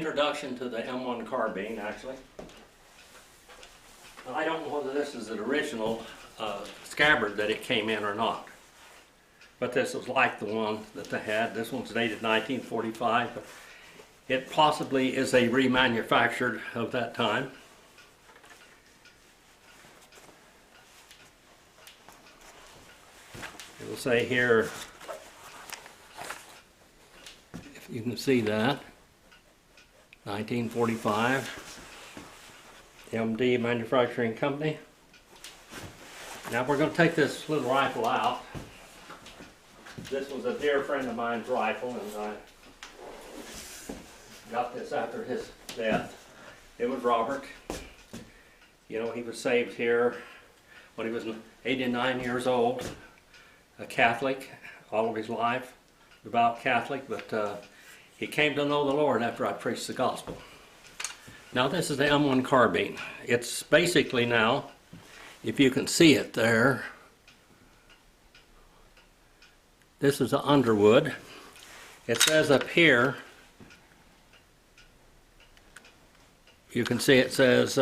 introduction to the M1 carbine, actually. I don't know whether this is the original scabbard that it came in or not, but this was like the one that they had. This one's dated 1945, but it possibly is a remanufactured of that time. It will say here, if you can see that, 1945. MD Manufacturing Company. Now we're going to take this little rifle out. This was a dear friend of mine's rifle, and I got this after his death. It was Robert. You know, he was saved here when he was 89 years old, a Catholic all of his life, devout Catholic, but he came to know the Lord after I preached the gospel. Now this is the M1 carbine. It's basically now, if you can see it there, this is the Underwood. It says up here, you can see it says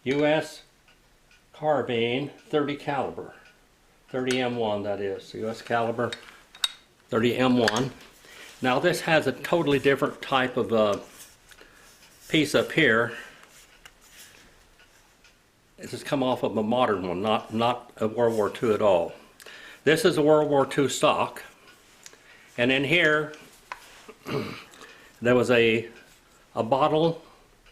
U.S. carbine 30 caliber, 30 M1 that is, U.S. caliber 30 M1. Now this has a totally different type of piece up here. This has come off of a modern one, not a World War II at all. This is a World War II stock, and in here there was a bottle,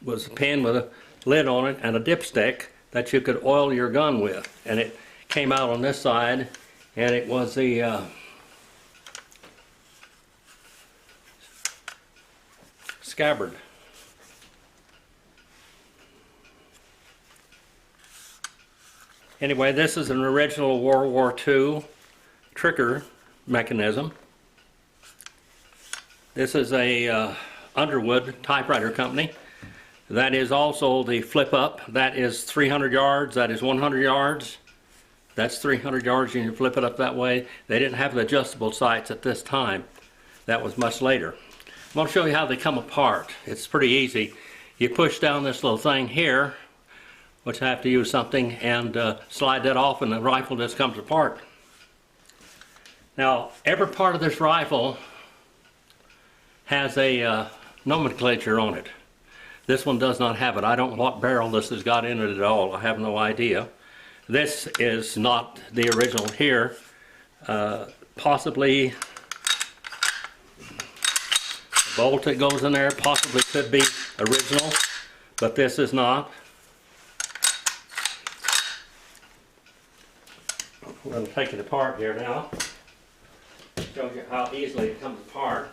was a pan with a lid on it and a dipstick that you could oil your gun with, and it came out on this side, and it was the scabbard. Anyway, this is an original World War II trigger mechanism. This is a Underwood typewriter company. That is also the flip up. That is 300 yards, that is 100 yards. That's 300 yards, and you flip it up that way. They didn't have the adjustable sights at this time. That was much later. I'm going to show you how they come apart. It's pretty easy. You push down this little thing here, which I have to use something, and slide that off, and the rifle just comes apart. Now, every part of this rifle has a nomenclature on it. This one does not have it. I don't know what barrel this has got in it at all. I have no idea. This is not the original here. Possibly the bolt that goes in there possibly could be original, but this is not. I'm going to take it apart here now. Show you how easily it comes apart.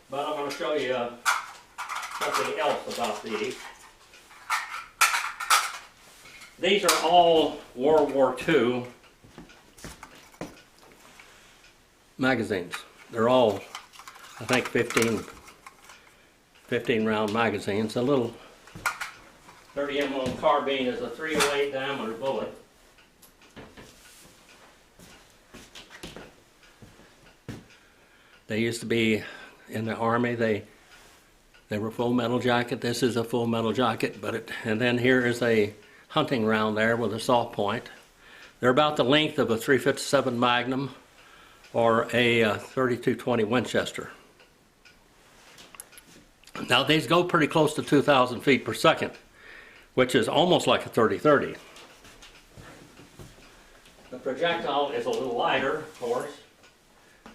But I'm going to show you something else about these. These are all World War II magazines. They're all, I think, 15 round magazines. A little 30 mm carbine is a 308 diameter bullet. They used to be in the Army. They were full metal jacket. This is a full metal jacket, and then here is a hunting round there with a soft point. They're about the length of a .357 Magnum or a 3220 Winchester. Now these go pretty close to 2,000 feet per second, which is almost like a 30-30. The projectile is a little lighter, of course.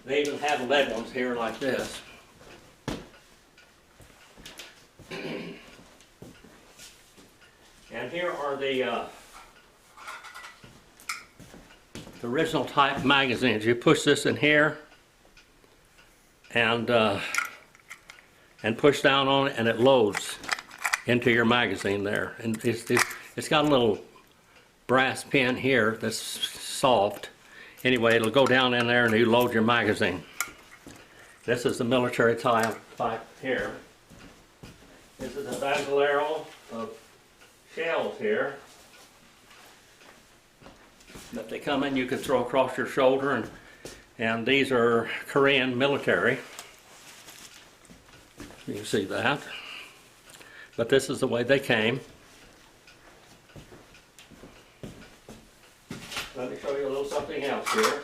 They even have lead ones here like this. And here are the original type magazines. You push this in here and push down on it, and it loads into your magazine there. And it's got a little brass pin here that's soft. Anyway, it'll go down in there and you load your magazine. This is the military type here. This is a bandolero of shells here that they come in, you can throw across your shoulder, and these are Korean military. You can see that. But this is the way they came. Let me show you a little something else here.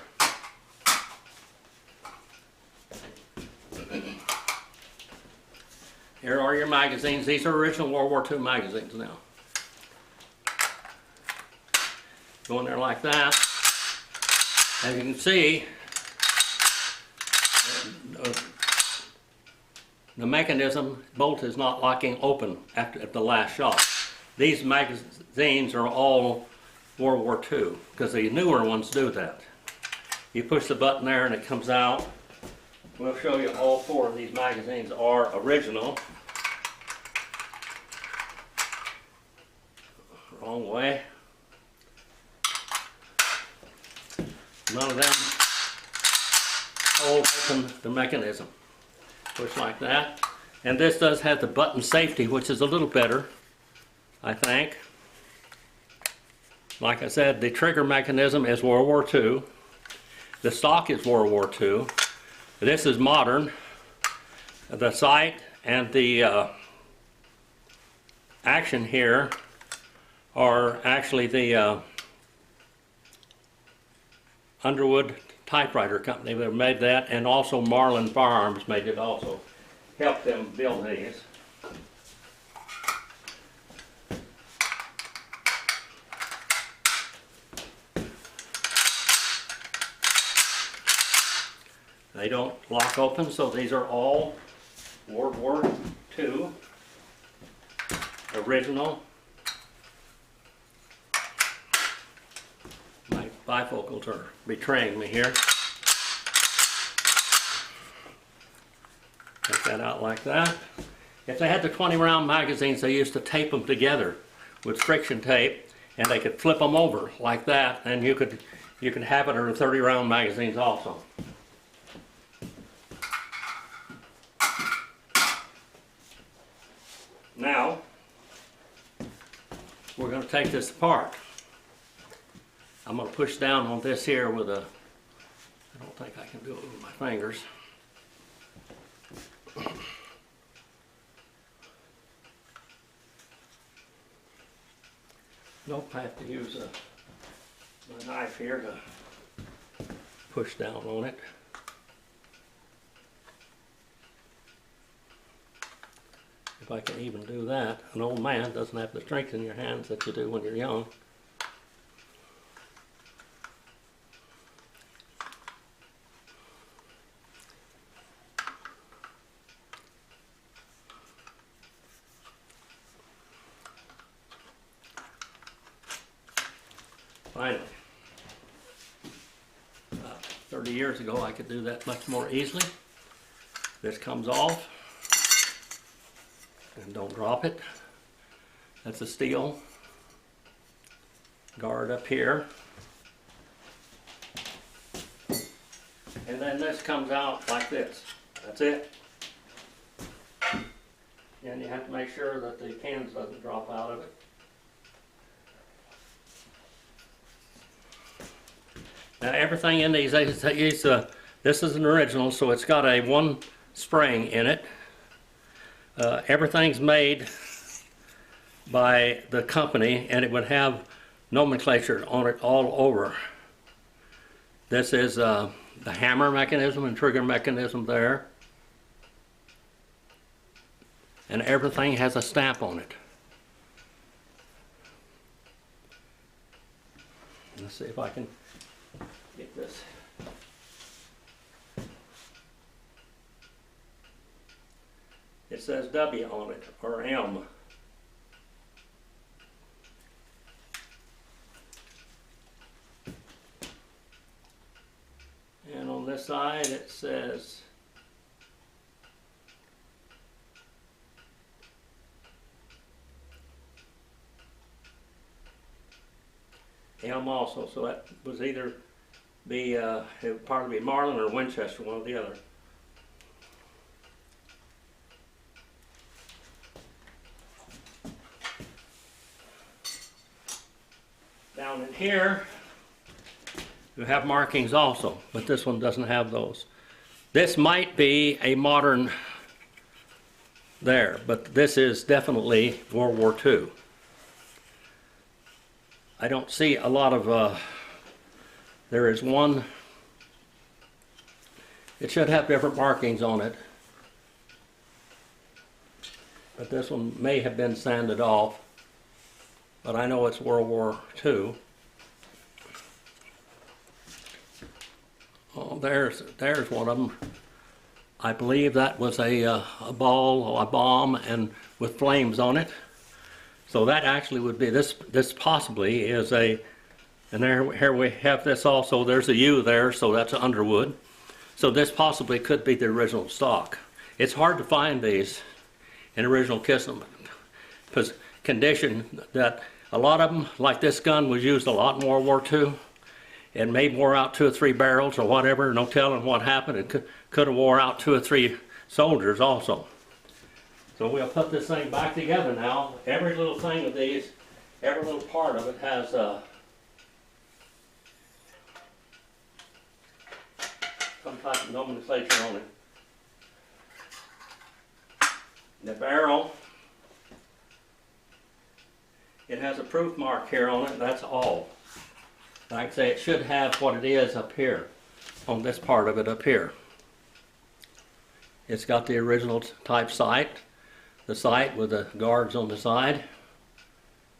Here are your magazines. These are original World War II magazines now. Go in there like that. As you can see, the mechanism bolt is not locking open at the last shot. These magazines are all World War II, because the newer ones do that. You push the button there and it comes out. We'll show you all 4 of these magazines are original. Wrong way. None of them hold open the mechanism. Push like that. And this does have the button safety, which is a little better, I think. Like I said, the trigger mechanism is World War II. The stock is World War II. This is modern. The sight and the action here are actually the Underwood typewriter company that made that, and also Marlin Firearms made it also. Helped them build these. They don't lock open, so these are all World War II, original. My bifocals are betraying me here. Take that out like that. If they had the 20-round magazines, they used to tape them together with friction tape, and they could flip them over like that, and you could have it or 30-round magazines also. Now, we're going to take this apart. I'm going to push down on this here with a, I don't think I can do it with my fingers. Nope, I have to use my knife here to push down on it. If I can even do that. An old man doesn't have the strength in your hands that you do when you're young. Finally, about 30 years ago I could do that much more easily. This comes off. And don't drop it. That's a steel guard up here. And then this comes out like this. That's it. And you have to make sure that the pins doesn't drop out of it. Now everything in these, this is an original, so it's got a 1 spring in it. Everything's made by the company, and it would have nomenclature on it all over. This is the hammer mechanism and trigger mechanism there. And everything has a stamp on it. Let's see if I can get this. It says W on it, or M. And on this side it says M also, so that was either be, it would probably be Marlin or Winchester, one or the other. Down in here, you have markings also, but this one doesn't have those. This might be a modern there, but this is definitely World War II. I don't see a lot of, there is one, it should have different markings on it, but this one may have been sanded off, but I know it's World War II. Oh, there's one of them. I believe that was a bomb, and with flames on it. So that actually would be this. This possibly is a, and here we have this also. There's a U there, so that's Underwood. So this possibly could be the original stock. It's hard to find these in original condition. That a lot of them, like this gun, was used a lot in World War II. It may wore out 2 or 3 barrels or whatever. No telling what happened. It could have wore out 2 or 3 soldiers also. So we'll put this thing back together now. Every little thing of these, every little part of it has some type of nomenclature on it. The barrel, it has a proof mark here on it, that's all. Like I say, it should have what it is up here, on this part of it up here. It's got the original type sight, the sight with the guards on the side.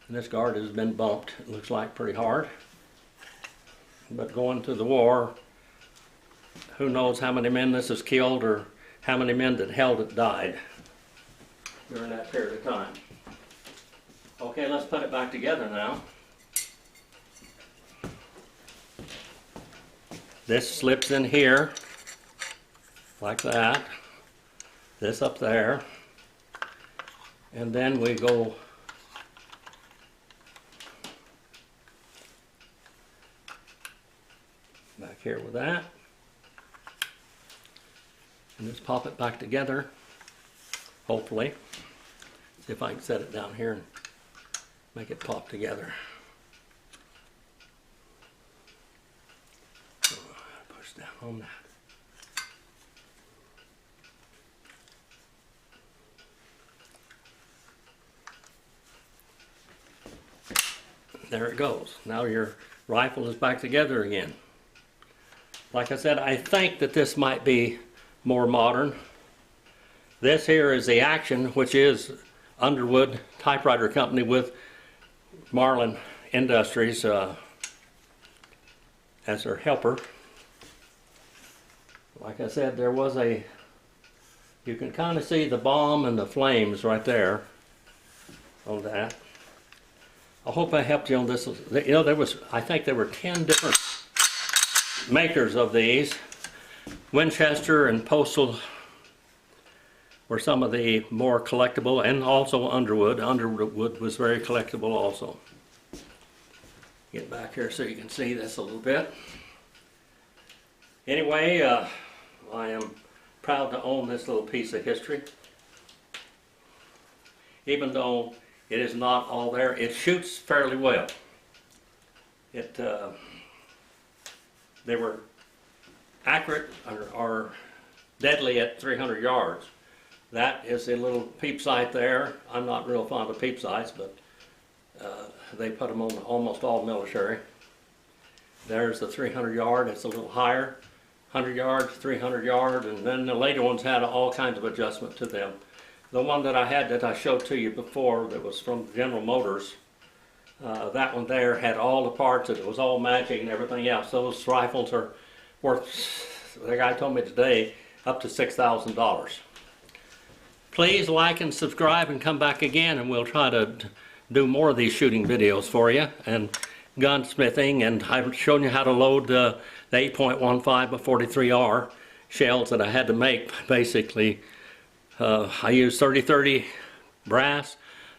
And this guard has been bumped, it looks like pretty hard. But going to the war, who knows how many men this has killed or how many men that held it died during that period of time. Okay, let's put it back together now. This slips in here, like that. This up there. And then we go back here with that. And just pop it back together, hopefully. See if I can set it down here and make it pop together. Push down on that. There it goes. Now your rifle is back together again. Like I said, I think that this might be more modern. This here is the Action, which is Underwood typewriter company with Marlin Industries as their helper. Like I said, there was a, you can kind of see the bomb and the flames right there on that. I hope I helped you on this. You know, I think there were 10 different makers of these. Winchester and Postal were some of the more collectible, and also Underwood. Underwood was very collectible also. Get back here so you can see this a little bit. Anyway, I am proud to own this little piece of history. Even though it is not all there, it shoots fairly well. They were accurate or deadly at 300 yards. That is a little peep sight there. I'm not real fond of peep sights, but they put them on almost all military. There's the 300 yard, it's a little higher. 100 yards, 300 yard, and then the later ones had all kinds of adjustment to them. The one that I had that I showed to you before that was from General Motors, that one there had all the parts, it was all matching and everything else. Those rifles are worth, the guy told me today, up to $6,000. Please like and subscribe and come back again, and we'll try to do more of these shooting videos for you and gunsmithing, and I've shown you how to load the 8.15 by 43R shells that I had to make. Basically, I used 30-30 brass,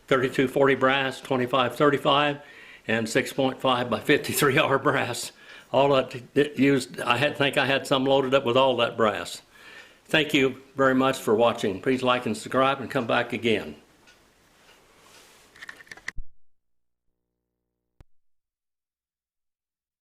32-40 brass, 25-35, and 6.5 by 53R brass. All that used, I think I had some loaded up with all that brass. Thank you very much for watching. Please like and subscribe and come back again.